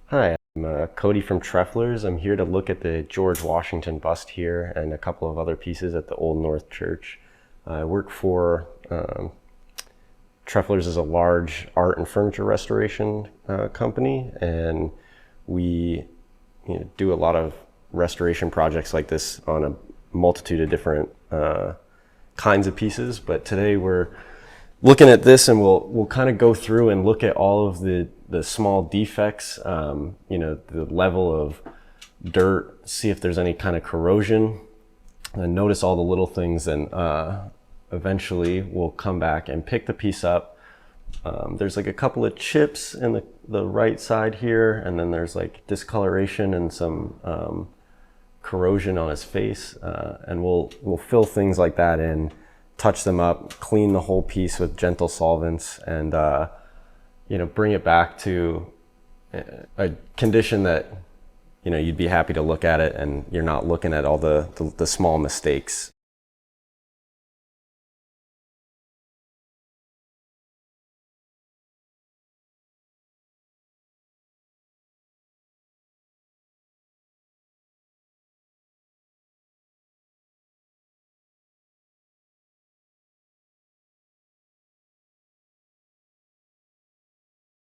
Hi, I'm Kody from Treflers. I'm here to look at the George Washington bust here and a couple of other pieces at the Old North Church. I work for Treflers is a large art and furniture restoration company, and we do a lot of restoration projects like this on a multitude of different kinds of pieces. But today we're looking at this, and we'll kind of go through and look at all of the small defects, the level of dirt, see if there's any kind of corrosion, and notice all the little things, and eventually we'll come back and pick the piece up. There's like a couple of chips in the right side here, and then there's like discoloration and some corrosion on his face, and we'll fill things like that in, touch them up, clean the whole piece with gentle solvents, and bring it back to a condition that you'd be happy to look at it, and you're not looking at all the small mistakes.